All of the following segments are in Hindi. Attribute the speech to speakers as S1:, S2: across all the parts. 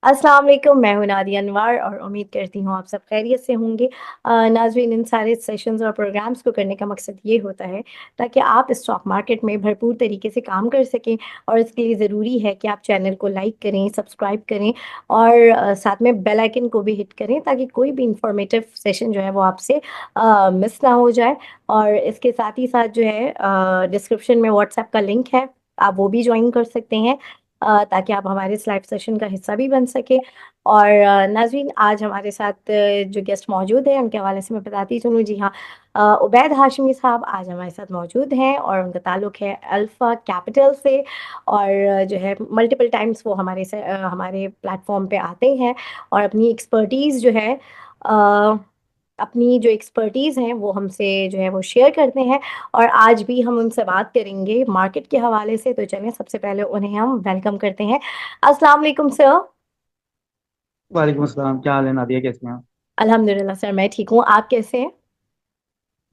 S1: अस्सलाम वालेकुम, मैं हूँ नादिया अनवर और उम्मीद करती हूँ आप सब खैरियत से होंगे। नाज़रीन, इन सारे सेशंस और प्रोग्राम्स को करने का मकसद ये होता है ताकि आप स्टॉक मार्केट में भरपूर तरीके से काम कर सकें। और इसके लिए ज़रूरी है कि आप चैनल को लाइक करें, सब्सक्राइब करें और साथ में बेल आइकन को भी हिट करें ताकि कोई भी इंफॉर्मेटिव सेशन जो है वो आपसे मिस ना हो जाए। और इसके साथ ही साथ जो है डिस्क्रिप्शन में व्हाट्सएप का लिंक है, आप वो भी ज्वाइन कर सकते हैं ताकि आप हमारे इस लाइव सेशन का हिस्सा भी बन सके। और नाज़रीन, आज हमारे साथ जो गेस्ट मौजूद हैं उनके हवाले से मैं बताती चलूँ। जी हाँ, उबैद हाशमी साहब आज हमारे साथ मौजूद हैं और उनका ताल्लुक़ है अल्फ़ा कैपिटल से। और जो है मल्टीपल टाइम्स वो हमारे प्लेटफॉर्म पे आते हैं और अपनी जो एक्सपर्टीज़ हैं वो हमसे जो है वो शेयर करते हैं। और आज भी हम उनसे बात करेंगे मार्केट के हवाले से। तो चलें, सबसे पहले उन्हें हम वेलकम करते हैं। अस्सलाम वालेकुम सर।
S2: वालेकुम अस्सलाम। क्या हाल है नादिया, कैसे हैं आप?
S1: अल्हम्दुलिल्लाह सर, मैं ठीक हूँ, आप कैसे हैं?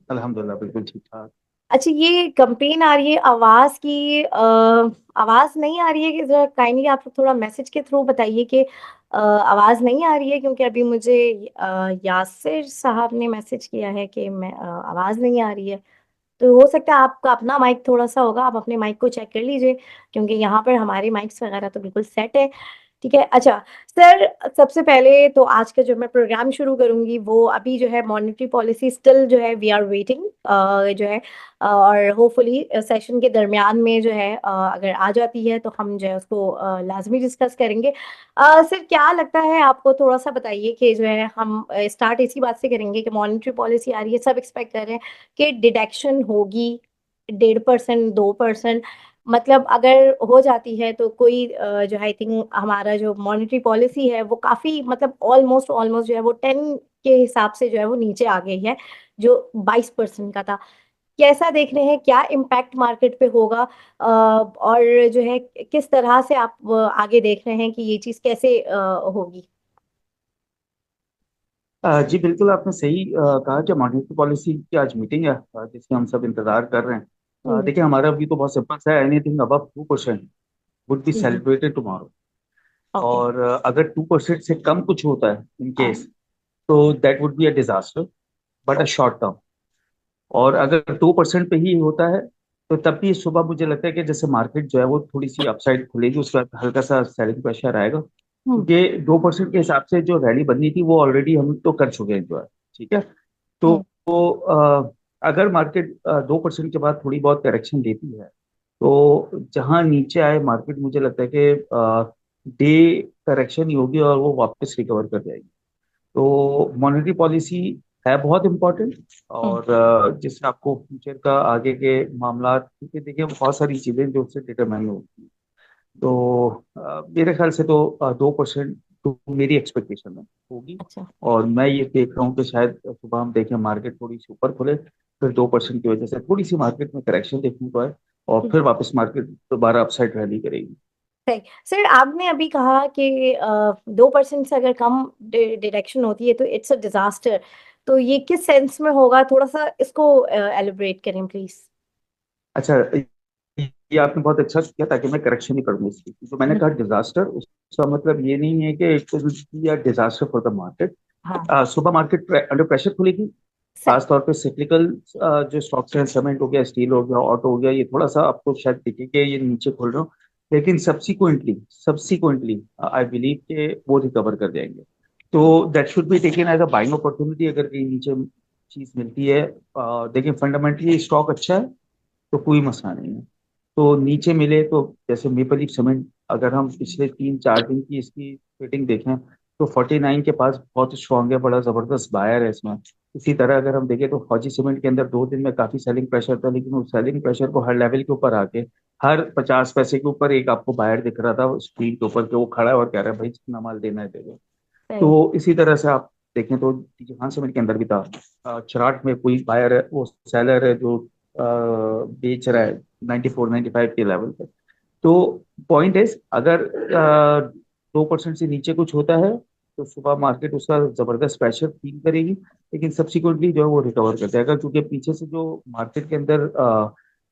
S2: अल्हम्दुलिल्लाह बिल्कुल ठीक ठाक।
S1: अच्छा, ये कंप्लेन आ रही है आवाज़ की, आवाज़ नहीं आ रही है कि ज़रा काइंडली आप थोड़ा मैसेज के थ्रू बताइए कि आवाज़ नहीं आ रही है, क्योंकि अभी मुझे यासिर साहब ने मैसेज किया है कि आवाज़ नहीं आ रही है। तो हो सकता है आपका अपना माइक थोड़ा सा होगा, आप अपने माइक को चेक कर लीजिए, क्योंकि यहाँ पर हमारे माइक्स वगैरह तो बिल्कुल सेट है। ठीक है, अच्छा सर, सबसे पहले तो आज का जो मैं प्रोग्राम शुरू करूंगी वो अभी जो है मॉनेटरी पॉलिसी स्टिल जो है वी आर वेटिंग जो है, और होपफुली सेशन के दरमियान में जो है अगर आ जाती है तो हम जो है उसको लाजमी डिस्कस करेंगे। सर, क्या लगता है आपको, थोड़ा सा बताइए कि जो है हम स्टार्ट इसी बात से करेंगे कि मॉनेटरी पॉलिसी आ रही है, सब एक्सपेक्ट कर रहे हैं कि डिडक्शन होगी 1.5%, 2%। मतलब अगर हो जाती है तो कोई जो आई थिंक हमारा जो मॉनेटरी पॉलिसी है वो काफी, मतलब ऑलमोस्ट ऑलमोस्ट जो है वो 10 के हिसाब से जो है वो नीचे आ गई है, जो 22% का था। कैसा देख रहे हैं, क्या इम्पैक्ट मार्केट पे होगा, और जो है किस तरह से आप आगे देख रहे हैं कि ये चीज कैसे होगी?
S2: जी बिल्कुल, आपने सही कहा कि मॉनेटरी पॉलिसी की आज मीटिंग है, जिसकी हम सब इंतजार कर रहे हैं।
S1: हम्म।
S2: देखिए, हमारा व्यू तो बहुत सिंपल सा है। Anything above 2% would be
S1: hmm.
S2: Celebrated tomorrow.
S1: Okay.
S2: और अगर 2% से कम कुछ होता है इन
S1: हाँ।
S2: केस, तो that would be a disaster, but a short term. और अगर 2% पे ही होता है, तो तब भी सुबह मुझे लगता है कि जैसे मार्केट जो है वो थोड़ी सी अपसाइड खुलेगी, उसके बाद हल्का सा सेलिंग प्रेशर आएगा,
S1: हम्म।
S2: क्योंकि 2% के हिसाब से जो रैली बननी थी वो ऑलरेडी हम तो कर चुके हैं जो है। ठीक है। तो,
S1: हम्म।
S2: अगर मार्केट 2% के बाद थोड़ी बहुत करेक्शन लेती है, तो जहां नीचे आए मार्केट, मुझे लगता है कि डे करेक्शन ही होगी और वो वापस रिकवर कर जाएगी। तो मॉनेटरी पॉलिसी है बहुत इम्पोर्टेंट।
S1: हम्म।
S2: और जिससे आपको फ्यूचर का आगे के मामला, क्योंकि देखिए बहुत सारी चीजें जो उससे डिटरमाइन होती हैं। तो मेरे ख्याल से तो 2% तो मेरी एक्सपेक्टेशन है होगी।
S1: अच्छा।
S2: और मैं ये देख रहा हूँ कि शायद सुबह हम देखें मार्केट थोड़ी सी ऊपर खुले, फिर 2% की वजह से थोड़ी सी मार्केट में करेक्शन देखने को है, और फिर वापस मार्केट दोबारा अपसाइड रैली करेगी।
S1: सही। सर, आपने अभी कहा कि 2% से अगर कम डिडक्शन होती है तो इट्स अ डिजास्टर। तो ये किस सेंस में होगा, थोड़ा सा इसको एलिब्रेट करें प्लीज।
S2: अच्छा, ये आपने बहुत अच्छा किया ताकि मैं करेक्शन ही करूँ इसकी। जो मैंने कहा डिजास्टर, उसका मतलब ये नहीं है कि it will be a disaster for the market.
S1: हाँ।
S2: सुबह मार्केट अंडर प्रेशर खुलेगी।
S1: सही।
S2: खासतौर पे सिक्लिकल जो स्टॉक्स हैं, सीमेंट हो गया, स्टील हो गया, ऑटो हो गया, ये थोड़ा सा आपको शायद दिखे कि ये नीचे खुल रहा हो, लेकिन सब्सिक्वेंटली सब्सिक्वेंटली आई बिलीव के वो रिकवर कर जाएंगे। तो that should be taken as a buying opportunity अगर कहीं नीचे चीज मिलती है। देखिए, फंडामेंटली स्टॉक अच्छा है, तो कोई मसला नहीं है। तो नीचे मिले तो, जैसे मेपल लीफ सीमेंट, अगर हम पिछले 3-4 दिन की इसकी रेटिंग देखें, तो 49 के पास बहुत स्ट्रांग है, बड़ा जबरदस्त बायर है इसमें। इसी तरह अगर हम देखें तो फौजी सीमेंट के अंदर 2 दिन में काफी सेलिंग प्रेशर था, लेकिन उस सेलिंग प्रेशर को हर लेवल के ऊपर आके, हर 50 पैसे के ऊपर एक आपको बायर दिख रहा था स्क्रीन के ऊपर, के वो खड़ा है और कह रहा है भाई जितना माल देना है दे दो।
S1: सही।
S2: तो इसी तरह से आप देखें तो जहां सीमेंट के अंदर भी था, चराट में कोई बायर है, वो सेलर है जो बेच रहा है 94-95 के लेवल पे। तो पॉइंट इज, अगर 2% से नीचे कुछ होता है, तो सुबह मार्केट उसका जबरदस्त प्रेशर फील करेगी, लेकिन सब्सिक्वेंटली जो है वो रिकवर कर जाएगा, क्योंकि पीछे से जो मार्केट के अंदर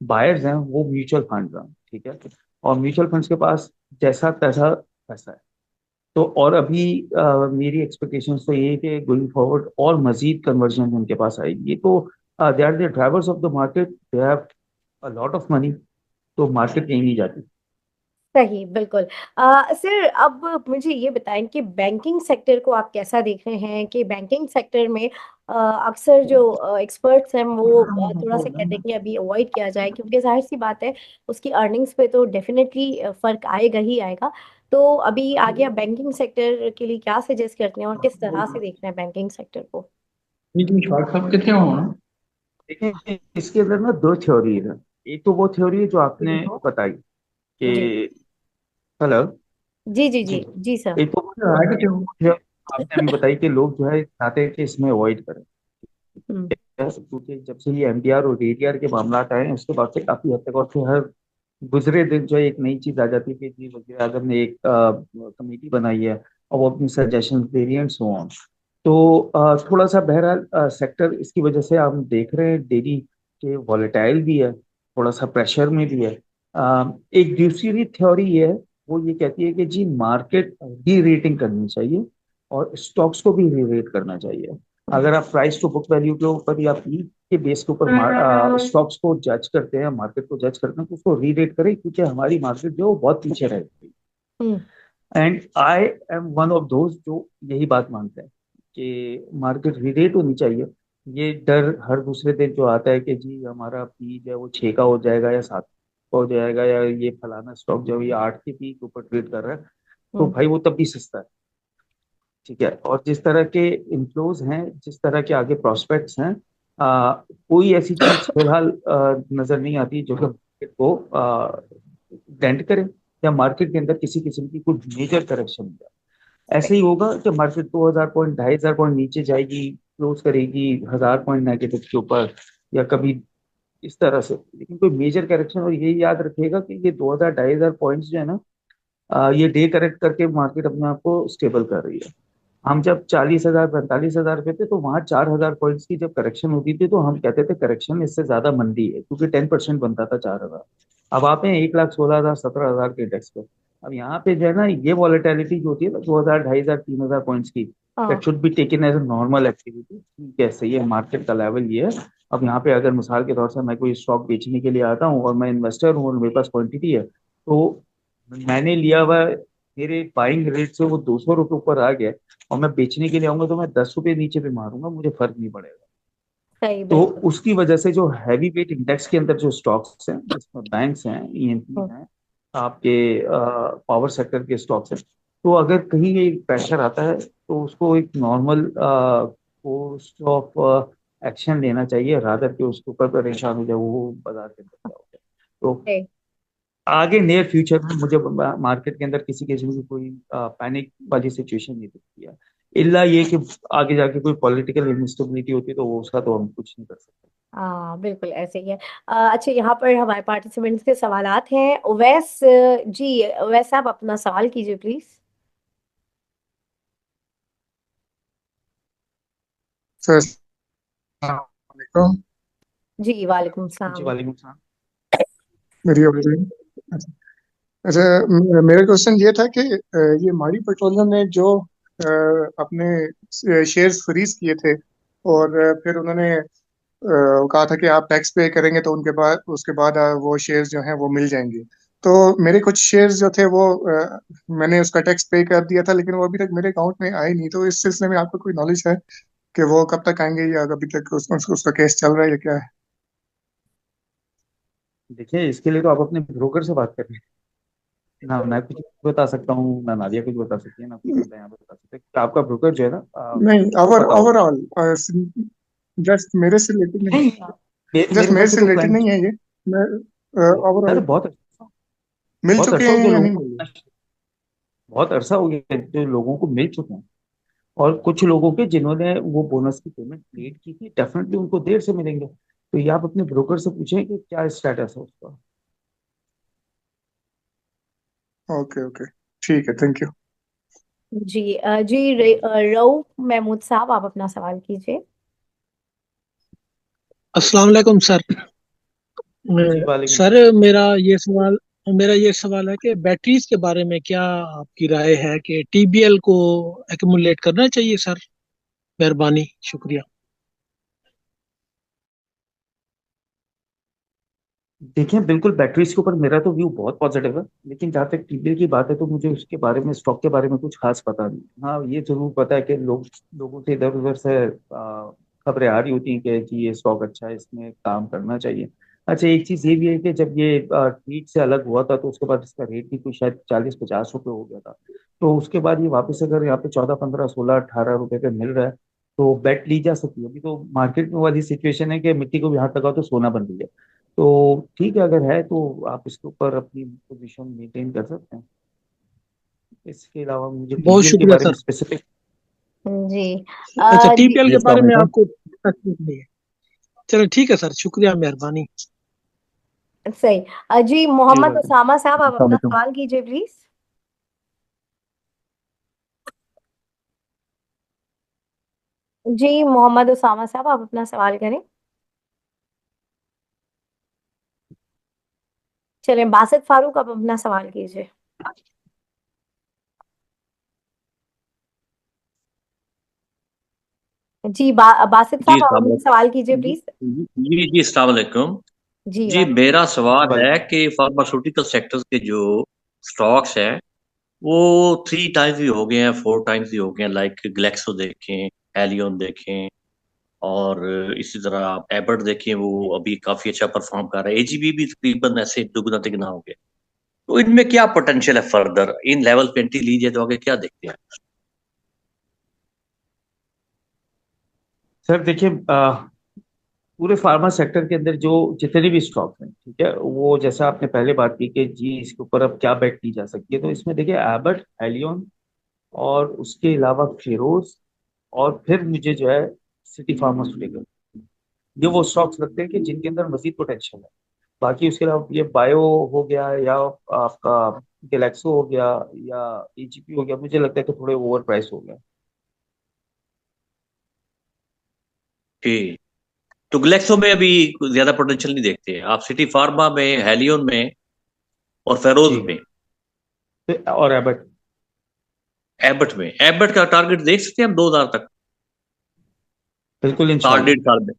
S2: बायर्स हैं वो म्यूचुअल फंड हैं। ठीक है। और म्यूचुअल फंड्स के पास जैसा तैसा पैसा है। तो और अभी मेरी एक्सपेक्टेशन तो ये है कि गोइंग फॉरवर्ड और मजीद कन्वर्जन उनके पास आएगी। ये तो they are the drivers of the market, they have a lot of money. तो मार्केट कहीं नहीं जाती।
S1: सही, बिल्कुल। सर, अब मुझे ये बताएं कि बैंकिंग सेक्टर को आप कैसा देख रहे हैं कि बैंकिंग सेक्टर में अक्सर जो एक्सपर्ट्स हैं वो थोड़ा सा कहते हैं कि अभी अवॉइड किया जाए, क्योंकि जाहिर सी बात है उसकी अर्निंग्स पे तो डेफिनेटली फर्क आएगा ही आएगा। तो अभी आगे आप बैंकिंग सेक्टर के लिए क्या सजेस्ट करते हैं और किस तरह से देख रहे हैं बैंकिंग सेक्टर को?
S2: देखिए, इसके अंदर ना दो थ्योरी है। एक तो वो थ्योरी है जो आपने बताई
S1: जी
S2: कि, हेलो,
S1: जी जी जी
S2: जी,
S1: जी सर।
S2: एक तो वो theory आपने अभी बताई कि लोग जो है चाहते हैं कि इसमें अवॉइड करें।
S1: हम्म
S2: क्योंकि जब से ये एमडीआर और एडीआर के मामला आए हैं उसके बाद से काफी हद तक, और फिर हर गुजरे दिन जो है एक नई चीज आ जाती है कि जी वजीर आजम ने एक कमेटी बनाई है और वो अपनी सजेशन वेरिएंट्स हो ऑन। तो थोड़ा सा बहरहाल सेक्टर इसकी वजह से हम देख रहे हैं डेली के वॉलेटाइल भी है, थोड़ा सा प्रेशर में भी है। एक दूसरी थ्योरी ये है, वो ये कहती है कि जी मार्केट री रेटिंग करनी चाहिए और स्टॉक्स को भी री रेट करना चाहिए। अगर आप प्राइस टू बुक वैल्यू के ऊपर या पी के बेस के ऊपर स्टॉक्स को जज करते हैं, मार्केट को जज करते हैं, तो उसको री रेट करें, क्योंकि हमारी मार्केट जो है वो बहुत पीछे रह गई।
S1: Hmm
S2: and I am one of those जो यही बात मानते हैं कि मार्केट रीरेट होनी चाहिए। ये डर हर दूसरे दिन जो आता है कि जी हमारा पी जो है वो 6 का हो जाएगा या 7 का हो जाएगा, या ये फलाना स्टॉक जो है ये 8 के पी के ऊपर ट्रेड कर रहा है, तो
S1: हम्म
S2: भाई वो तब भी सस्ता है। ठीक है, और जिस तरह के इन्फ्लोज हैं, जिस तरह के आगे प्रोस्पेक्ट्स हैं, कोई ऐसी चीज फिलहाल नजर नहीं आती जो कि मार्केट को डेंट करे या मार्केट के अंदर किसी किस्म की कोई मेजर करेक्शन हो जाए। ऐसे ही होगा कि मार्केट 2000 पॉइंट 2500 पॉइंट नीचे जाएगी, क्लोज करेगी 1000 पॉइंट नेगेटिव के ऊपर, या कभी इस तरह से, लेकिन कोई मेजर करेक्शन। और ये याद रखिएगा कि ये 2000 2500 पॉइंट्स जो है ना, ये डे करेक्ट करके मार्केट अपने आप को स्टेबल कर रही है। हम जब 40,000 45,000 पे थे तो वहां 4000 पॉइंट्स की जब करेक्शन होती थी तो हम कहते थे करेक्शन इससे ज्यादा मंदी है, क्योंकि 10% बनता था 4000। अब आप हैं 1,16,000 17,000 के इंडेक्स पे। अब यहाँ पे जो है ना, ये वॉलेटिलिटी जो होती है ना 2,000 2,500 3,000 पॉइंट्स की, दैट
S1: हाँ।
S2: Should be taken as a normal activity. ठीक है, सही है, मार्केट का लेवल ये है। अब यहाँ पे अगर मिसाल के तौर से मैं कोई स्टॉक बेचने के लिए आता हूँ और मैं इन्वेस्टर हूँ और मेरे पास क्वांटिटी है, तो मैंने लिया हुआ, मेरे बाइंग रेट से वो 200 रुपये ऊपर आ गया और मैं बेचने के लिए आऊंगा तो मैं 10 रुपये नीचे भी मारूंगा, मुझे फर्क नहीं पड़ेगा।
S1: सही,
S2: तो
S1: बिल्कुल।
S2: उसकी वजह से जो हैवी वेट इंडेक्स के अंदर जो स्टॉक्स हैं, जिसमें बैंक्स हैं, ईएनपी
S1: हम्म
S2: हैं, आपके पावर सेक्टर के स्टॉक्स हैं, तो अगर कहीं ये प्रेशर आता है तो उसको एक नॉर्मल कोर्स ऑफ एक्शन लेना चाहिए, रादर के उसके ऊपर परेशान हो जाए वो बाजार के अंदर क्या हो जाए। तो
S1: सही।
S2: आगे नियर फ्यूचर में मुझे मार्केट के अंदर किसी किस्म की कोई पैनिक वाली सिचुएशन नहीं दिखती है, इल्ला ये कि आगे जाके कोई पॉलिटिकल इंस्टेबिलिटी होती है तो वो उसका तो हम कुछ नहीं कर सकते।
S1: हाँ, बिल्कुल ऐसे ही है। अच्छा, यहाँ पर हमारे पार्टिसिपेंट्स के सवालात हैं। उवैस जी, उवैस साहब अपना सवाल कीजिए प्लीज।
S3: सर अस्सलाम वालेकुम।
S1: जी, वालेकुम
S2: जी,
S1: सलाम।
S2: वालेकुम सलाम।
S3: मेरी आवाज़ आ रही है? अच्छा। अच्छा, मेरा क्वेश्चन ये था कि ये माड़ी पेट्रोलियम ने जो अपने शेयर्स फ्रीज किए थे और फिर उन्होंने कहा था कि आप टैक्स पे करेंगे तो उनके बाद उसके बाद वो शेयर्स जो हैं वो मिल जाएंगे। तो मेरे कुछ शेयर्स जो थे वो मैंने उसका टैक्स पे कर दिया था, लेकिन वो अभी तक मेरे अकाउंट में आए नहीं। तो इस सिलसिले में आपको कोई नॉलेज है कि वो कब तक आएंगे, या अभी तक उसका केस चल रहा है या क्या है?
S2: देखिए, इसके लिए तो आप अपने ब्रोकर से बात करें। ना मैं कुछ बता सकता हूँ, ना नादिया कुछ बता सकती है, ना कुछ मैं यहाँ बता सकते हैं। आपका ब्रोकर जो है ना,
S3: नहीं,
S2: उसको पता होगा।
S3: ओवरऑल जस्ट मेरे से रिलेटेड नहीं।
S2: नहीं,
S3: जस्ट
S2: मेरे
S3: मेरे
S2: ख्याल से
S3: से
S2: तो
S3: रिलेटेड
S2: क्लाइंट,
S3: नहीं है ये। मैं
S2: यार
S3: ओवरऑल
S2: बहुत
S3: मिल
S2: बहुत
S3: चुके
S2: अरसा हो
S3: हैं
S2: गया
S3: या
S2: लोगों
S3: नहीं
S2: को
S3: मिले?
S2: मिलना, बहुत अरसा हो गया जो लोगों को मिल चुके हैं। और कुछ लोगों के जिन्होंने वो बोनस की पेमेंट लेट की थी, डेफिनेटली उनको देर से मिलेंगे। तो ये आप अपने ब्रोकर से पूछें कि क्या स्टेटस है उसका।
S3: ओके ओके, ठीक है, थैंक यू।
S1: जी जी, रऊफ महमूद साहब आप अपना सवाल कीजिए।
S4: अस्सलाम वालेकुम सर।
S2: जी, वालेकुम
S4: सर
S2: सलाम।
S4: मेरा ये सवाल मेरा ये सवाल है कि बैटरीज के बारे में क्या आपकी राय है कि टीबीएल को एक्यूमुलेट करना चाहिए सर? मेहरबानी, शुक्रिया।
S2: देखिए, बिल्कुल बैटरीज के ऊपर मेरा तो व्यू बहुत पॉजिटिव है, लेकिन जहाँ तक टीबीएल की बात है तो मुझे उसके बारे में, स्टॉक के बारे में कुछ खास पता नहीं। हाँ, ये जरूर पता है कि लोगों से इधर उधर से खबरें आ रही होती हैं कि जी ये स्टॉक अच्छा है, इसमें काम करना चाहिए। अच्छा, एक चीज ये भी है कि जब ये ट्वीट से अलग हुआ था तो उसके बाद इसका रेट भी कुछ शायद 40-50 रुपये हो गया था। तो उसके बाद ये वापस अगर यहाँ पे 14-15-16-18 रुपये पे मिल रहा है तो बेट ली जा सकती है। अभी तो मार्केट में वाली सिचुएशन है कि मिट्टी को भी हाथ लगाओ तो सोना बन रही है। तो ठीक है, अगर है तो आप इसके ऊपर अपनी पोजीशन मेंटेन कर सकते हैं। इसके अलावा मुझे
S4: बहुत
S2: टीबीएल के
S4: शुक्रिया
S2: बारे में
S4: सर।
S2: स्पेसिफिक।
S1: जी।
S4: अच्छा,
S1: जी।
S4: टीपीएल
S2: जी,
S4: के
S2: अस्सलाम
S4: बारे में
S2: वालेकुम।
S4: आपको तकलीफ नहीं है? चलो ठीक है सर, शुक्रिया, मेहरबानी।
S1: सही। जी,
S2: जी
S1: मोहम्मद
S2: वेलकम।
S1: उसामा साहब, आप
S2: अस्सलाम
S1: अपना
S2: वालेकुम।
S1: सवाल कीजिए प्लीज। जी, मोहम्मद उसामा साहब, आप अपना सवाल करें। चलें, बासित फारूक, आप अपना सवाल कीजिए। जी, बासित
S5: जी
S1: साहब, आप
S5: अस्सलाम
S1: अपना
S5: वालेकुम।
S1: सवाल कीजिए
S5: जी
S1: प्लीज।
S5: जी जी, अस्सलाम वालेकुम।
S1: जी,
S5: जी,
S1: वालेकुम।
S5: मेरा सवाल है
S2: वेलकम।
S5: कि फार्मास्यूटिकल सेक्टर्स के जो स्टॉक्स हैं वो 3 टाइम्स भी हो गए हैं, 4 टाइम्स भी हो गए हैं, लाइक ग्लेक्सो देखें, एलियन देखें, और इसी तरह आप एबर्ट देखें, वो अभी काफी अच्छा परफॉर्म कर रहा है। एजीबी भी तकरीबन ऐसे दुगना तिगना हो गया। तो इनमें क्या पोटेंशियल है फर्दर? इन लेवल पे एंट्री लीजिए तो आगे क्या देखते हैं?
S2: सर देखिए, पूरे फार्मा सेक्टर के अंदर जो जितने भी स्टॉक हैं, ठीक है, वो जैसा आपने पहले बात की कि जी इसके ऊपर अब क्या बेट की जा सकती है, तो इसमें देखिए एबट, एलियन, और उसके अलावा फिरोज, और फिर मुझे जो है सिटी फार्मास्यूटिकल, ये वो स्टॉक्स लगते हैं कि जिनके अंदर मजीद पोटेंशियल है। बाकी उसके अलावा ये बायो हो गया, या आपका गैलेक्सो हो गया, या एजीपी हो गया, मुझे लगता है कि थोड़े ओवर प्राइस हो गया।
S5: कि तो ग्लेक्सो में अभी ज्यादा पोटेंशियल नहीं देखते आप? सिटी फार्मा में, हेलियन में, और
S2: जी।
S5: फेरोज में,
S2: और एबट।
S5: एबट में? एबट का टारगेट देख सकते हैं हम 2000 तक?
S2: बिल्कुल
S5: साल
S2: इंशाल्लाह।
S5: डेढ़ साल में,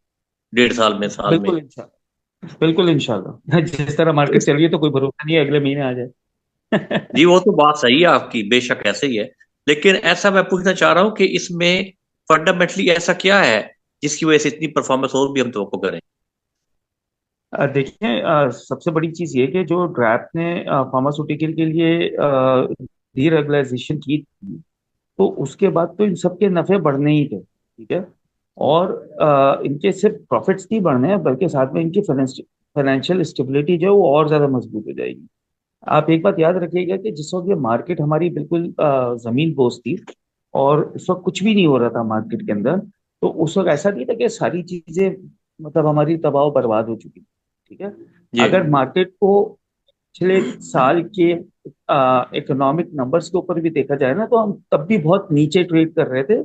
S5: डेढ़ साल में, साल में?
S2: बिल्कुल इंशाल्लाह। बिल्कुल इंशाल्लाह। जिस तरह
S5: तो
S2: मार्केट
S5: इस
S2: चल रही है तो कोई भरोसा नहीं है अगले महीने आ जाए।
S5: जी, वो तो बात सही है आपकी, बेशक ऐसे ही है। लेकिन ऐसा मैं पूछना चाह रहा हूँ कि इसमें फंडामेंटली ऐसा क्या है जिसकी वजह से इतनी परफॉर्मेंस और भी हम तो करें?
S2: देखिए, सबसे बड़ी चीज ये कि जो ड्रैप ने फार्मास्यूटिकल के लिए डीरेगुलाइजेशन की थी, तो उसके बाद तो इन सबके नफे बढ़ने ही थे, ठीक है। और इनके सिर्फ प्रॉफिट्स नहीं बढ़ने हैं, बल्कि साथ में इनकी फाइनेंशियल स्टेबिलिटी जो है वो और ज्यादा मजबूत हो जाएगी। आप एक बात याद रखिएगा कि जिस वक्त ये मार्केट हमारी बिल्कुल जमीन बोस थी, और उस वक्त कुछ भी नहीं हो रहा था मार्केट के अंदर, तो उस वक्त ऐसा नहीं था कि सारी चीजें मतलब हमारी तबाह और बर्बाद हो चुकी थी, ठीक है।
S5: जी
S2: अगर मार्केट को पिछले साल के इकोनॉमिक नंबर्स के ऊपर भी देखा जाए ना, तो हम तब भी बहुत नीचे ट्रेड कर रहे थे।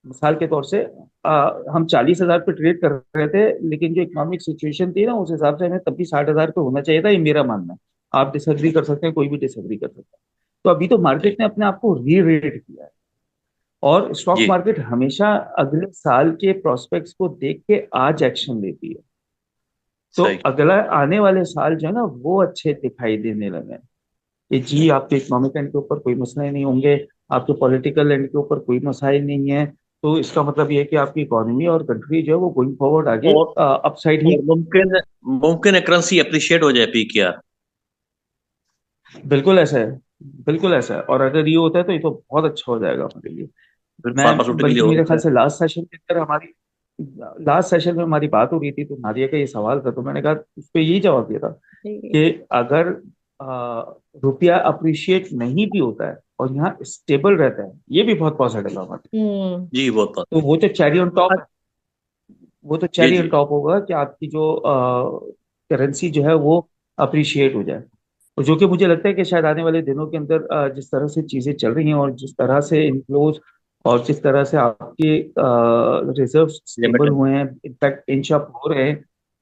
S2: मिसाल के तौर से हम 40,000 पे ट्रेड कर रहे थे, लेकिन जो इकोनॉमिक सिचुएशन थी ना, उस हिसाब से हमें तब भी 60,000 पे होना चाहिए था, ये मेरा मानना है। आप डिसएग्री कर सकते हैं, कोई भी डिसएग्री कर सकता है। तो अभी तो
S5: जी
S2: मार्केट ने अपने आप को री रेट किया है, और स्टॉक
S5: जी,
S2: मार्केट हमेशा अगले साल के प्रोस्पेक्ट्स को देख के आज एक्शन लेती है। तो
S5: सही।
S2: अगला आने वाले साल जो है ना वो अच्छे दिखाई देने लगे हैं। कि जी आपके इकोनॉमिक एंड के ऊपर कोई मसले नहीं होंगे, आपके पॉलिटिकल एंड के ऊपर कोई मसाइल नहीं है। तो इसका मतलब ये है कि आपकी इकोनॉमी और कंट्री जो है वो गोइंग फॉरवर्ड आगे
S5: और
S2: अपसाइड ही।
S5: और मुमकिन है करेंसी अप्रिशिएट हो जाए, पीकेआर।
S2: बिल्कुल ऐसा है। बिल्कुल ऐसा है, और अगर ये होता है तो ये तो बहुत अच्छा हो जाएगा हमारे लिए।
S5: फिर
S2: मैं
S5: फार्मास्यूटिकल लिए
S2: बल्कि
S5: और
S2: मेरे
S5: अच्छा
S2: ख्याल
S5: है।
S2: से लास्ट सेशन में हमारी बात हो रही थी, तो नादिया का ये सवाल था, तो मैंने कहा उस पर यही जवाब दिया था
S1: जी।
S2: कि अगर रुपया अप्रिशिएट नहीं भी होता है और यहाँ स्टेबल रहता है, ये भी बहुत पॉजिटिव है हमारे।
S1: हम्म।
S5: जी, बहुत बात।
S2: तो वो तो चेरी ऑन टॉप है। वो तो
S5: जी
S2: चेरी ऑन
S5: जी
S2: टॉप होगा कि आपकी जो करेंसी जो है वो अप्रिशिएट हो जाए। और जो कि मुझे लगता है कि शायद आने वाले दिनों के अंदर जिस तरह से चीजें चल रही हैं, और जिस तरह से इनफ्लोज, और जिस तरह से आपके रिजर्व स्टेबल
S5: लिमिटेड।
S2: हुए हैं, इनफैक्ट इंच अप हो रहे हैं,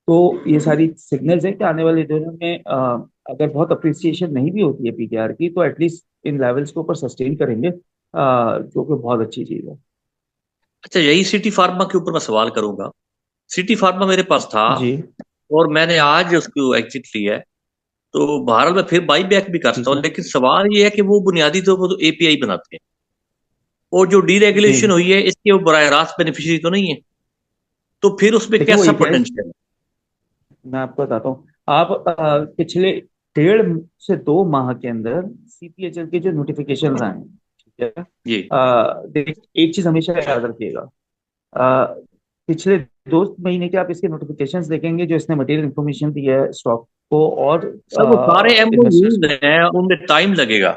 S2: तो ये सारी सिग्नल्स हैं कि आने वाले दिनों में अगर बहुत अप्रिसिएशन नहीं भी होती है पीकेआर की, तो एटलीस्ट इन लेवल्स के ऊपर सस्टेन करेंगे, जो कि बहुत अच्छी चीज है।
S5: अच्छा, यही सिटी फार्मा के ऊपर मैं सवाल करूंगा। सिटी फार्मा मेरे पास था
S2: जी।
S5: और मैंने आज उसको एग्जिट लिया है, तो बहरहाल मैं फिर बाई बैक भी कर सकता
S2: ठीक
S5: हूँ,
S2: है।
S5: लेकिन सवाल ये है कि वो बुनियादी तौर पर तो एपीआई बनाते हैं, और जो
S2: जी।
S5: डीरेगुलेशन हुई है इसके वो बराह रास्त बेनिफिशियरी तो नहीं है, तो फिर उसमें
S2: देखिए वो
S5: कैसा
S2: एपीआई,
S5: पोटेंशियल है?
S2: मैं आपको बताता हूँ। आप पिछले 1.5 से 2 माह के अंदर सीपीएचएल के जो नोटिफिकेशन आए हैं, ठीक है।
S5: जी
S2: एक चीज हमेशा याद रखिएगा, अ, पिछले 2 महीने के आप इसके नोटिफिकेशंस देखेंगे जो इसने मटेरियल इंफॉर्मेशन दी है स्टॉक को और
S5: सर, वो सारे
S2: इन्वेस्टर्स
S5: एमओयूज
S2: को।
S5: हैं, उनमें टाइम लगेगा।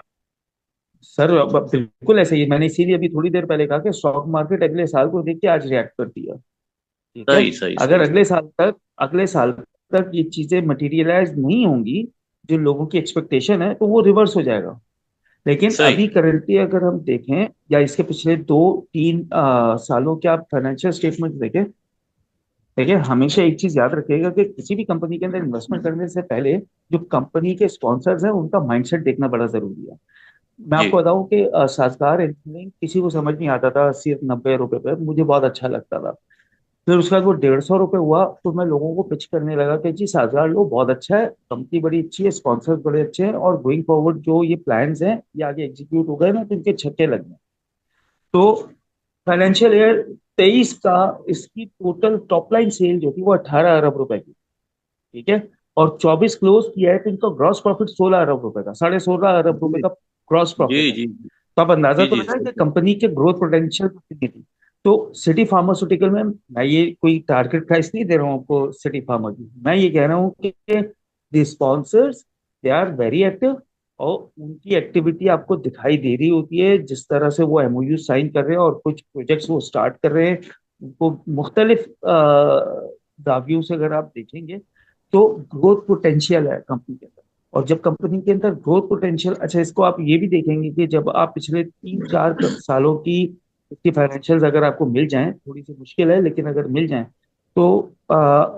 S2: सर बिल्कुल ऐसे ही, मैंने इसीलिए अभी थोड़ी देर पहले कहा कि स्टॉक मार्केट अगले साल को देख के आज रिएक्ट करती है। ठीक है।
S5: सही सही
S2: अगर
S5: सही सही।
S2: अगले साल तक ये चीजें मटेरियलाइज नहीं होंगी जो लोगों की एक्सपेक्टेशन है, तो वो रिवर्स हो जाएगा। लेकिन
S5: सही।
S2: अभी करंटली अगर हम देखें, या इसके पिछले 2-3 सालों के आप फाइनेंशियल स्टेटमेंट देखें, देखिए हमेशा एक चीज याद रखिएगा कि किसी भी कंपनी के अंदर इन्वेस्टमेंट करने से पहले जो कंपनी के स्पॉन्सर्स हैं उनका माइंडसेट देखना बड़ा जरूरी है। मैं
S5: जी
S2: आपको बताऊं कि साजगार इंजीनियरिंग किसी को समझ नहीं आता था, सिर्फ 90 रुपए पे मुझे बहुत अच्छा लगता था। फिर उसके बाद वो 150 रुपये हुआ, तो मैं लोगों को पिच करने लगा कि जी 7,000 लो, बहुत अच्छा है, कंपनी बड़ी अच्छी है, स्पॉन्सर्स बड़े अच्छे हैं, और गोइंग फॉरवर्ड जो ये प्लान्स हैं ये आगे एग्जीक्यूट हो गए ना, तो इनके छक्के लग गए। तो फाइनेंशियल ईयर 23 का इसकी टोटल टॉप लाइन सेल जो थी वो 18 अरब रुपए की। ठीक है। और 24 क्लोज किया है, तो इनका ग्रॉस प्रॉफिट 16 अरब रुपए का, 16.5 अरब रुपए
S5: जी
S2: का ग्रॉस
S5: जी
S2: प्रॉफिट है।
S5: जी
S2: तो आप अंदाजा
S5: जी
S2: तो
S5: जी
S2: लगाएं कि
S5: सही।
S2: कंपनी के ग्रोथ पोटेंशियल कितनी थी। तो सिटी फार्मास्यूटिकल में मैं ये कोई टारगेट प्राइस नहीं दे रहा हूँ आपको सिटी फार्मा की, मैं ये कह रहा हूँ कि the sponsors they are very active, और उनकी एक्टिविटी आपको दिखाई दे रही होती है, जिस तरह से वो एमओयू साइन कर रहे हैं और कुछ प्रोजेक्ट्स वो स्टार्ट कर रहे हैं। उनको मुख्तलिफ दावियों से अगर आप देखेंगे, तो ग्रोथ पोटेंशियल है कंपनी के अंदर। और जब कंपनी के अंदर ग्रोथ पोटेंशियल, अच्छा इसको आप ये भी देखेंगे कि जब आप पिछले 3-4 सालों की इसकी फाइनेंशियल्स अगर आपको मिल जाएं, थोड़ी सी मुश्किल है लेकिन अगर मिल जाएं, तो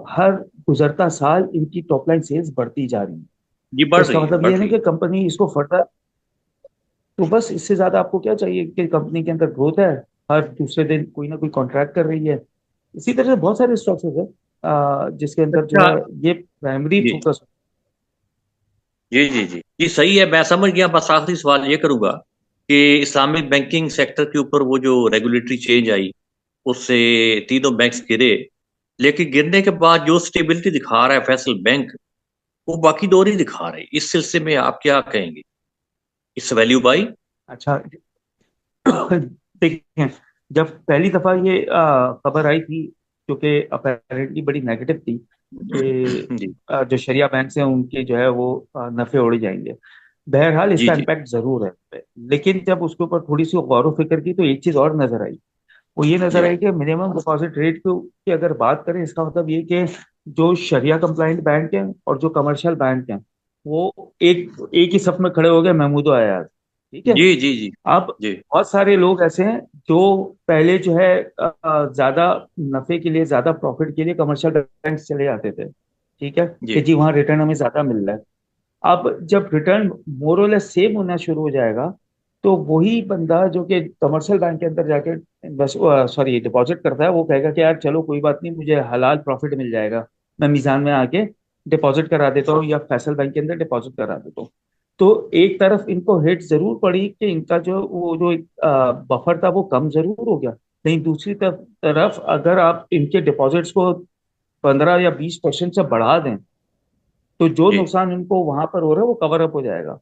S2: हर गुजरता साल इनकी टॉप लाइन सेल्स बढ़ती जा रही है।
S5: जी
S2: तो
S5: बढ़
S2: इसका
S5: रही है
S2: मतलब ये
S5: बढ़
S2: है ना
S5: रही
S2: कि
S5: है।
S2: कंपनी इसको फर्दर, तो बस इससे ज्यादा आपको क्या चाहिए कि कंपनी के अंदर ग्रोथ है, हर दूसरे दिन कोई ना कोई कॉन्ट्रैक्ट कर रही है। इसी तरह से बहुत सारे स्टॉक्स है जिसके अंदर जो
S5: अच्छा।
S2: है ये प्राइमरी
S5: जी
S2: फोकस।
S5: जी जी जी जी सही है, मैं समझ गया। बस आखिरी सवाल ये करूंगा कि इस्लामिक बैंकिंग सेक्टर के ऊपर वो जो रेगुलेटरी चेंज आई, उससे तीनों बैंक्स गिरे, लेकिन गिरने के बाद जो स्टेबिलिटी दिखा रहा है फैसल बैंक, वो बाकी दो नहीं दिखा रहे। इस सिलसिले में आप क्या कहेंगे? इस वैल्यू बाई।
S2: अच्छा देखिए, जब पहली दफा ये खबर आई थी, क्योंकि अपेरेंटली बड़ी नेगेटिव थी कि
S5: जी
S2: जो शरिया बैंक हैं उनके जो है वो नफे उड़ जाएंगे। बहरहाल
S5: जी
S2: इसका
S5: जी
S2: इम्पैक्ट जरूर है इस पे। लेकिन जब उसके ऊपर थोड़ी सी गौर व फिक्र की, तो एक चीज और नजर आई। वो ये नजर
S5: जी
S2: आई कि मिनिमम डिपॉजिट रेट की अगर बात करें, इसका मतलब ये कि जो शरिया कंप्लाइंट बैंक हैं और जो कमर्शियल बैंक हैं, वो एक एक ही सफ में खड़े हो गए, महमूदो आयाज। ठीक है।
S5: जी जी जी
S2: अब
S5: जी
S2: बहुत सारे लोग ऐसे हैं जो पहले जो है ज्यादा नफे के लिए, ज्यादा प्रॉफिट के लिए कमर्शियल बैंक चले जाते थे। ठीक है, कि
S5: जी
S2: जी वहां रिटर्न हमें ज्यादा मिल रहा है। अब जब रिटर्न मोरलेस सेम होना शुरू हो जाएगा, तो वही बंदा जो कि कमर्शियल बैंक के अंदर जाके बस सॉरी डिपॉजिट करता है, वो कहेगा कि यार चलो कोई बात नहीं, मुझे हलाल प्रॉफिट मिल जाएगा, मैं मिजान में आके डिपॉजिट करा देता हूँ या फैसल बैंक के अंदर डिपॉजिट करा देता हूँ। तो एक तरफ इनको हिट जरूर पड़ी कि इनका जो वो जो बफर था वो कम जरूर हो गया। लेकिन दूसरी तरफ अगर आप इनके डिपॉजिट्स को 15 या 20% से बढ़ा दें, तो जो
S5: जी
S2: नुकसान इनको वहां पर हो रहा है वो कवर अप हो जाएगा।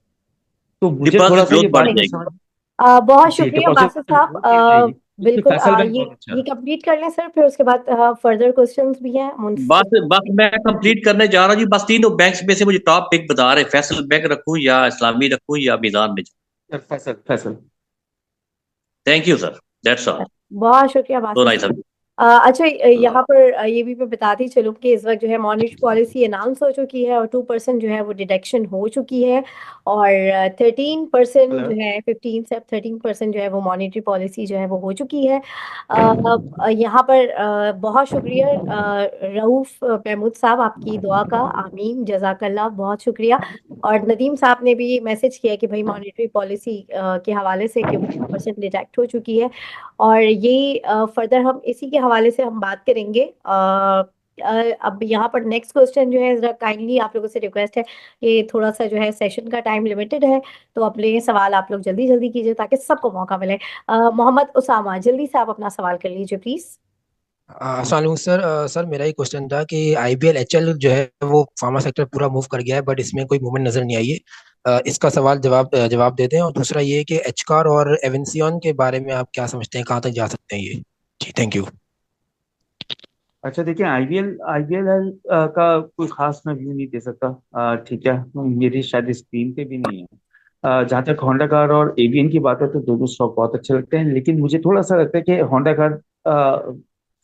S2: तो मुझे थोड़ा
S5: डिपॉजिट
S2: सा
S5: ग्रोथ
S2: ये
S5: बढ़
S2: बात नहीं
S5: जाएगी।
S2: समझ।
S1: बहुत
S2: जी,
S1: शुक्रिया
S2: डिपॉजिट
S1: बासित साहब।
S2: ग्रोथ बढ़ जाएगी, इससे
S1: बिल्कुल,
S2: फैसल बैंक
S1: ये
S2: बहुत अच्छा
S1: ये
S2: है।
S1: कंप्लीट कर लें सर, फिर उसके बाद फर्दर क्वेश्चंस भी हैं हम उनसे
S5: बस बस
S1: पूछेंगे।
S5: मैं कंप्लीट करने जा रहा हूँ जी। बस तीनों बैंक्स में से मुझे टॉप पिक बता रहे, फैसल बैंक रखूं या इस्लामी रखूं या मीज़ान में?
S2: Faisal Faisal.
S5: Thank you sir, that's all.
S1: बहुत शुक्रिया
S5: तो
S1: बासित
S5: नाइस।
S1: साहब। अच्छा, यहाँ पर ये भी मैं बताती चलूँ कि इस वक्त जो है मॉनेटरी पॉलिसी अनाउंस हो चुकी है और 2% जो है वो डिडक्शन हो चुकी है। और 13%
S2: हेलो।
S1: जो है 15 से अब 13% जो है वो मॉनेटरी पॉलिसी जो है वो हो चुकी है। यहाँ पर बहुत शुक्रिया रऊफ महमूद साहब, आपकी दुआ का आमीन, जजाकल्ला, बहुत शुक्रिया। और नदीम साहब ने भी मैसेज किया कि भाई मॉनेटरी पॉलिसी के हवाले से कि 2% डिडक्ट हो चुकी है। और ये फर्दर हम इसी के हवाले से हम बात करेंगे। अब यहाँ पर नेक्स्ट क्वेश्चन जो है, जरा काइंडली आप लोगों से रिक्वेस्ट है कि थोड़ा सा जो है सेशन का टाइम लिमिटेड है, तो अपने सवाल आप लोग जल्दी जल्दी कीजिए ताकि सबको मौका मिले। मोहम्मद उसामा, जल्दी से आप अपना सवाल कर लीजिए प्लीज।
S6: अस्सलाम सर। सर मेरा ही क्वेश्चन था कि आईबीएल एचएल जो है वो फार्मा सेक्टर पूरा मूव कर गया है, बट इसमें कोई मूवमेंट नजर नहीं आई है। इसका सवाल जवाब दे दें। और दूसरा ये कि एचकार और एवेंसियन के बारे में आप क्या समझते हैं, कहाँ तक जा सकते हैं ये? जी थैंक यू।
S2: अच्छा देखिए, आईवीएल आईवीएल का कोई खास मैं व्यू नहीं दे सकता। ठीक है, मेरी शायद स्क्रीन पे भी नहीं है। जहाँ तक होंडा कार और एवीएन की बात है तो दोनों स्टॉक बहुत अच्छे लगते हैं, लेकिन मुझे थोड़ा सा लगता है कि होंडा कार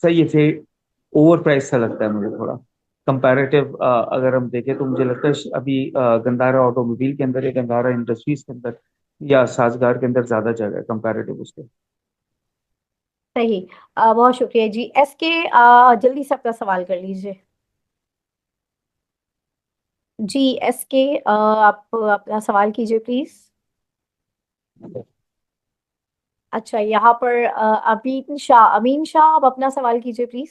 S2: सही है, से ओवर प्राइस सा लगता है मुझे थोड़ा। कंपैरेटिव अगर हम देखें तो मुझे लगता है अभी गंधारा ऑटोमोबाइल के अंदर या गंधारा इंडस्ट्रीज के अंदर या साजगार के अंदर ज्यादा जगह है कंपैरेटिव उसके।
S1: सही। बहुत शुक्रिया जी। एस के, जल्दी से अपना सवाल कर लीजिए। जी एस के, आप अपना सवाल कीजिए प्लीज। अच्छा, यहाँ पर अमीन शाह, आप अपना सवाल कीजिए प्लीज।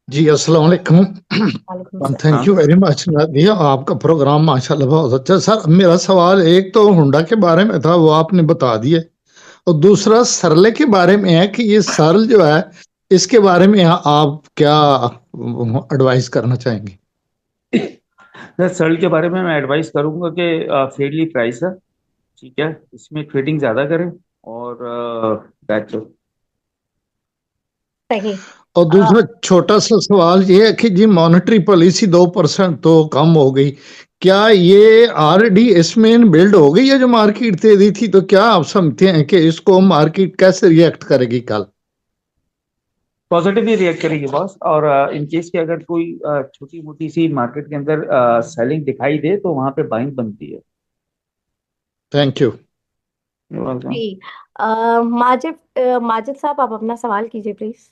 S7: जी अस्सलाम वालेकुम।
S1: वालेकुम सलाम।
S7: थैंक
S2: हाँ।
S7: यू वेरी मच नादिया, आपका प्रोग्राम माशाल्लाह बहुत अच्छा। सर मेरा सवाल एक तो होंडा के बारे में था, वो आपने बता दिए। और दूसरा सरले के बारे में है कि ये सरल जो है इसके बारे में आप क्या एडवाइस करना चाहेंगे?
S2: सर सर्ल के बारे में मैं एडवाइस करूंगा कि फेयरली प्राइस है। ठीक है, इसमें ट्रेडिंग ज्यादा करें और बैच।
S1: सही।
S7: और दूसरा छोटा सा सवाल ये है कि जी मॉनेटरी पॉलिसी 2% तो कम हो गई, क्या ये ऑलरेडी इसमें बिल्ड हो गई है जो मार्केट तेजी थी? तो क्या आप समझते हैं कि इसको मार्केट कैसे रिएक्ट करेगी कल?
S2: पॉजिटिवली रिएक्ट करेगी बॉस। और इन केस की अगर कोई छोटी मोटी सी मार्केट के अंदर सेलिंग दिखाई दे तो वहां पे बाइंग बनती है।
S7: Thank you.
S1: जी। माजिद, माजिद साहब, आप अपना सवाल कीजिए प्लीज।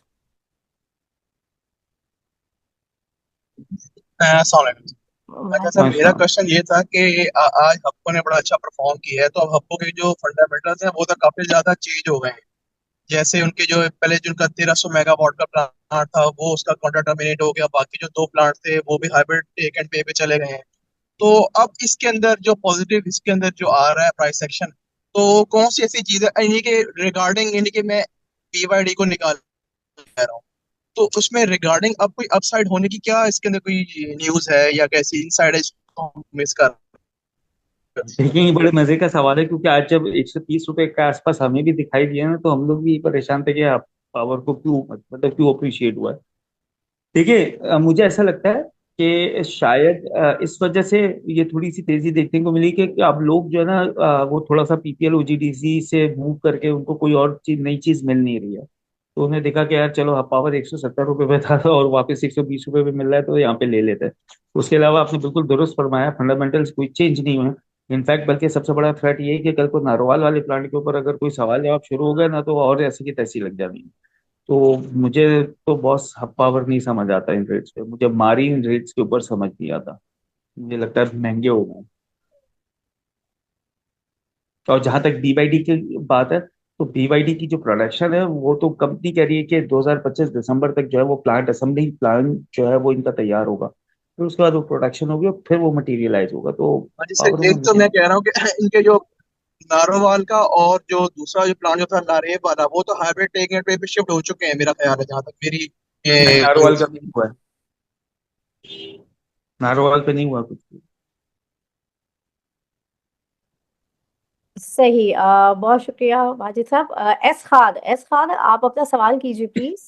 S8: अस्सलाम वालेकुम। अच्छा सर, मेरा
S2: माशाल्लाह।
S8: क्वेश्चन ये था कि आज हप्पो ने बड़ा अच्छा परफॉर्म किया है, तो अब हप्पो के जो फंडामेंटल्स हैं वो तो काफी ज्यादा चेंज हो गए हैं। जैसे उनके जो पहले जो उनका 1300 मेगावाट का प्लांट था वो उसका कॉन्ट्रैक्ट टर्मिनेट हो गया, बाकी जो दो प्लांट थे वो भी हाइब्रिड टेक एंड पे पे चले गए हैं। तो अब इसके अंदर जो पॉजिटिव इसके अंदर जो आ रहा है प्राइस एक्शन, तो कौन सी ऐसी चीज है इन्हीं के रिगार्डिंग, इन्हीं के मैं BYD को निकाल रहा हूँ, तो उसमें रिगार्डिंग अब कोई अपसाइड होने की क्या इसके अंदर कोई न्यूज है या कैसी इनसाइड है इसको हम मिस कर रहे हैं?
S2: देखिए, ये बड़े मजे का सवाल है क्योंकि आज जब 130 रुपए के आसपास हमें भी दिखाई दिया ना तो हम लोग भी परेशान थे कि आप पावर को क्यों, मतलब क्यों अप्रिशिएट हुआ है। देखिए, मुझे ऐसा लगता है कि शायद इस वजह से ये थोड़ी सी तेजी देखने को मिली कि अब लोग जो है ना वो थोड़ा सा पीपीएल ओजीडीसी से मूव करके उनको कोई और चीज, नई चीज मिल नहीं रही है। तो उन्हें देखा कि यार चलो, पावर 170 रुपये पे था और वापस 120 रुपये पे मिल रहा है तो यहाँ पे ले लेते हैं। उसके अलावा आपने बिल्कुल दुरुस्त फरमाया, फंडामेंटल्स कोई चेंज नहीं हुए। इनफैक्ट बल्कि सबसे बड़ा थ्रेट ये है कि कल को नारोवाल वाले प्लांट के ऊपर अगर कोई सवाल जवाब शुरू हो गया ना तो और ऐसी की तैसी लग जानी। तो मुझे तो बॉस पावर नहीं समझ आता इन रेट्स पे, मुझे मारी इन रेट्स के ऊपर समझ नहीं आता। मुझे लगता है महंगे हो गए। और जहां तक BYD की बात है तो BYD की जो प्रोडक्शन है वो तो कंपनी कह रही है कि 2025 दिसंबर तक जो है वो प्लांट असेंबली प्लांट जो है वो इनका तैयार होगा, फिर उसके बाद वो प्रोडक्शन होगी और फिर वो मटेरियलाइज होगा। तो
S8: हाँ, जैसे
S2: पावर में
S8: एक तो
S2: मुझे,
S8: मैं कह रहा हूँ कि इनके जो नारोवाल का और जो दूसरा जो प्लान जो था नारेब वाला, वो तो हाइब्रिड टेक एंड पे शिफ्ट हो चुके हैं मेरा ख्याल है, जहां तक मेरी
S2: नहीं
S8: जो।
S2: नारोवाल का नहीं हुआ है, नारोवाल पे नहीं हुआ कुछ भी।
S1: सही। बहुत शुक्रिया माजिद साहब। एस खान, आप अपना सवाल कीजिए प्लीज।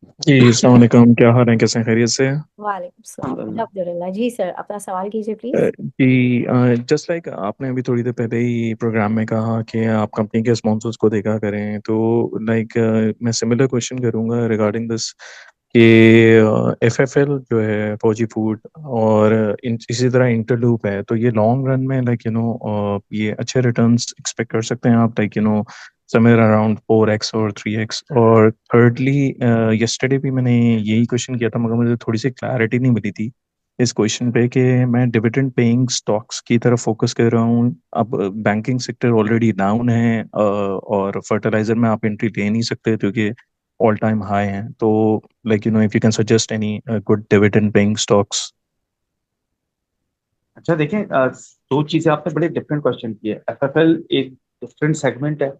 S9: जी अस्सलाम वालेकुम, क्या हाल है, कैसे हैं, खैरियत से हैं?
S1: वालेकुम सलाम,
S2: अल्हम्दुलिल्लाह।
S1: अल्हम्दुलिल्लाह। जी सर, अपना सवाल कीजिए प्लीज।
S9: जी, जस्ट लाइक आपने अभी थोड़ी देर पहले ही प्रोग्राम में कहा कि आप कंपनी के स्पॉन्सर्स को देखा करें, तो लाइक मैं सिमिलर क्वेश्चन करूंगा रिगार्डिंग दिस कि एफएफएल जो है फौजी फूड और इसी तरह इंटरलूप है, तो ये लॉन्ग रन में लाइक ये अच्छे रिटर्न्स एक्सपेक्ट कर सकते हैं आप, लाइक समवेयर अराउंड 4x और 3x। और थर्डली, यस्टरडे भी मैंने यही क्वेश्चन किया था, मगर मुझे थोड़ी सी क्लैरिटी नहीं मिली थी इस क्वेश्चन पे कि मैं डिविडेंड पेइंग स्टॉक्स की तरफ फोकस कर रहा हूँ। अब बैंकिंग सेक्टर ऑलरेडी डाउन है, और फर्टिलाइजर में आप एंट्री ले नहीं सकते क्योंकि ऑल टाइम हाई हैं। तो like if you can suggest any good dividend paying stocks.
S2: अच्छा देखें, दो चीजें आपने बड़े डिफरेंट क्वेश्चन किए। एफएफएल एक डिफरेंट सेगमेंट है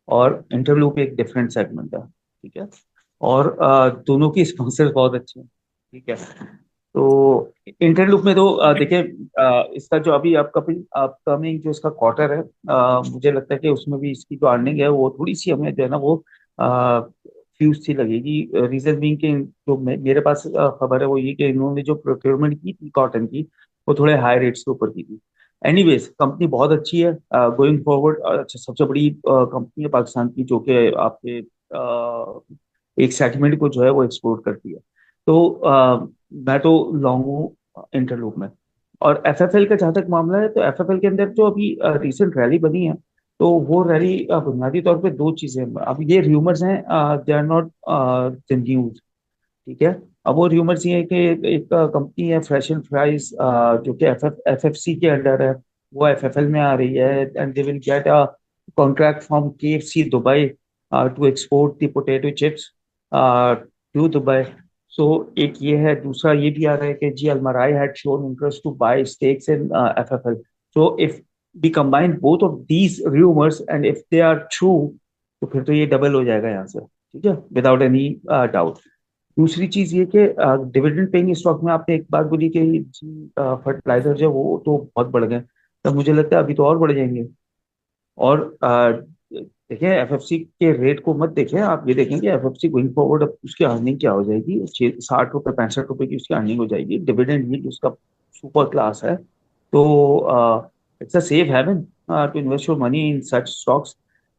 S2: और इंटरलूप एक डिफरेंट सेगमेंट है। ठीक है। और दोनों की स्पॉन्सर्स बहुत अच्छे हैं। ठीक है। तो इंटरलूप में तो देखिए, इसका जो अभी अपकमिंग जो इसका क्वार्टर है, मुझे लगता है कि उसमें भी इसकी जो अर्निंग है वो थोड़ी सी हमें जो है ना वो फ्यूज सी लगेगी। रीजन बीइंग कि जो मेरे पास खबर है वो ये कि इन्होंने जो प्रोक्योरमेंट की थी कॉटन की, वो थोड़े हाई रेट्स के ऊपर की थी। एनीवेज कंपनी बहुत अच्छी है गोइंग फॉरवर्ड। अच्छा, सबसे बड़ी कंपनी है पाकिस्तान की जो कि आपके एक सेगमेंट को जो है वो एक्सपोर्ट करती है। तो मैं तो लॉन्ग हूँ इंटरलूप में। और एफएफएल का जहाँ तक मामला है, तो एफएफएल के अंदर जो अभी रिसेंट रैली बनी है, तो वो रैली बुनियादी तौर पे दो चीजें हैं। अब ये र्यूमर्स हैं, they are not the news. ठीक है। अब वो र्यूमर्स ये है कि एक कंपनी है फ्रेश एंड फ्राइज, जो कि एफएफसी के अंडर है, वो एफएफएल में आ रही है, and they will get a contract from KFC Dubai to export the potato chips to Dubai. So एक ये है। दूसरा ये भी आ रहा है कि जी Almarai had shown interest to buy stakes in FFL. So if we combine both of these rumours and if they are true, तो फिर तो ये डबल हो जाएगा यहाँ से। ठीक है, विदाउट एनी डाउट। दूसरी चीज ये कि डिविडेंड पेइंग स्टॉक में आपने एक बात बोली कि जी फर्टिलाइजर जो है वो तो बहुत बढ़ गए, तब मुझे लगता है अभी तो और बढ़ जाएंगे। और देखिए, एफएफसी के रेट को मत देखें, आप ये देखेंगे एफएफसी गोइंग फॉरवर्ड अब उसकी अर्निंग क्या हो जाएगी। 60 रुपए 65 रुपए की उसकी अर्निंग हो जाएगी। डिविडेंड यील्ड उसका सुपर क्लास है। तो it's a safe haven to invest your money in such stocks.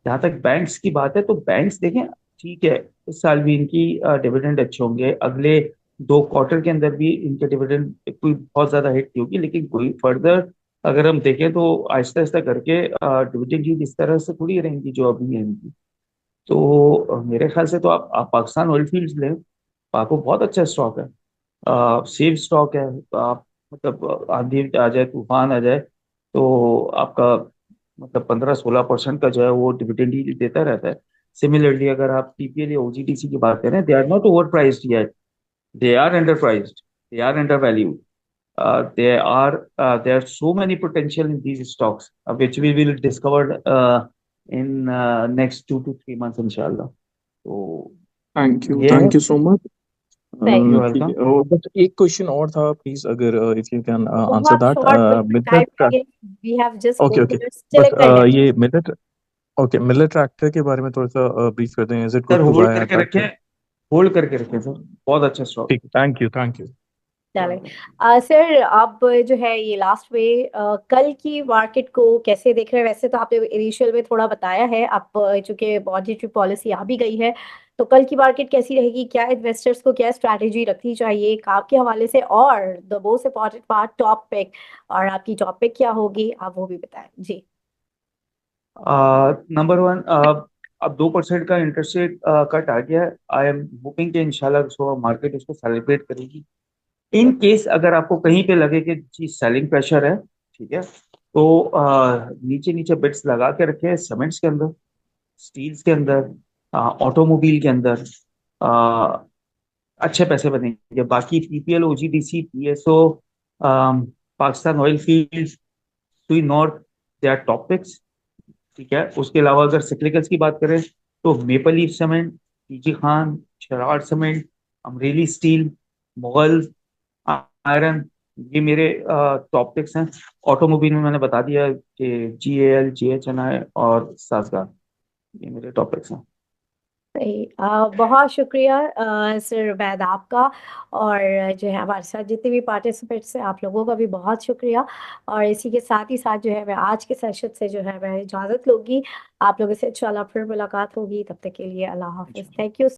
S2: जहाँ तक बैंक्स की बात है, तो बैंक्स देखें, ठीक है, इस साल भी इनकी डिविडेंड अच्छे होंगे। अगले दो क्वार्टर के अंदर भी इनके डिविडेंड कोई बहुत ज्यादा हिट नहीं होगी, लेकिन कोई फर्दर अगर हम देखें तो आहिस्ता आहिस्ता करके डिविडेंड यील्ड इस तरह से थोड़ी रहेंगी जो अभी है इनकी। तो मेरे ख्याल से तो आप पाकिस्तान ऑयल फील्ड्स लें, आपको बहुत अच्छा स्टॉक है, सेफ स्टॉक है। आप मतलब आंधी आ जाए तूफान आ जाए तो आपका मतलब 15-16% का जो है वो डिविडेंड ही देता रहता है। सिमिलरली अगर आप टीपीएल या ओजीडीसी की बात करें, they are not overpriced yet, they are underpriced, they are undervalue. There are so many potential in these stocks, which we will discover in next 2 to 3 months, inshallah. तो ये है।
S9: Thank you so much.
S1: सही।
S2: यू
S9: ठीक
S2: वेलकम।
S9: है, और बस एक क्वेश्चन और था प्लीज, अगर इफ यू कैन आंसर
S1: बहुत
S9: दैट।
S1: शॉर्ट, बिल्कुल टाइम
S9: मिलर।
S1: लगे। We have just
S9: okay,
S1: four
S9: okay.
S1: Minutes
S9: बस
S1: चले कर लेते हैं।
S9: ये मिलर। ओके, मिलर ट्रैक्टर के बारे में थोड़ा सा ब्रीफ कर दें, is it
S2: sir
S9: good to
S2: hold
S9: buy
S2: करके रखें,
S9: ट्रैक्टर?
S2: होल्ड करके रखें सर, बहुत अच्छा स्टॉक।
S9: ठीक, thank you, thank you.
S2: You
S1: चले।
S2: वेलकम।
S1: सर आप जो है ये लास्ट में कल की मार्केट को कैसे देख रहे हैं? वैसे तो आपने इनिशियल में थोड़ा बताया है, आप चूंकि मॉनेटरी पॉलिसी आ भी गई है, तो कल की मार्केट कैसी रहेगी? क्या इन्वेस्टर्स को क्या स्ट्रैटेजी रखनी चाहिए आपके हवाले से? और the most important part, top pick, और आपकी टॉप पिक क्या होगी, आप वो भी बताएं जी।
S2: नंबर वन, अब 2% का इंटरेस्ट रेट कट आ गया है। आई एम होपिंग कि इंशाल्लाह मार्केट इसको सेलिब्रेट करेगी। इन केस अगर आपको कहीं पे लगे कि जी सेलिंग प्रेशर है, ठीक है, तो नीचे नीचे बिट्स लगा के रखे हैं सीमेंट्स के अंदर, स्टील्स के अंदर, ऑटोमोबाइल के अंदर। अ, अच्छे पैसे बनेंगे। बाकी PPL, OGDC, PSO, Pakistan oil fields, Sui north, they are top picks. ठीक है। उसके अलावा अगर सिक्लिकल्स की बात करें, तो maple leaf cement, PG Khan, शरार cement, Amreli steel, Mughal iron, ये मेरे टॉप पिक्स हैं। ऑटोमोबाइल में मैंने बता दिया कि जीएल, जीएचएनआई और सासगार, ये मेरे टॉप पिक्स हैं।
S1: सही। बहुत शुक्रिया सर वैद आपका, और जो है हमारे साथ जितने भी पार्टिसिपेंट्स हैं आप लोगों का भी बहुत शुक्रिया। और इसी के साथ ही साथ जो है मैं आज के सेशन से जो है मैं इजाज़त लूँगी। आप लोगों से इंशाल्लाह फिर मुलाकात होगी, तब तक के लिए अल्लाह हाफिज़। Thank you.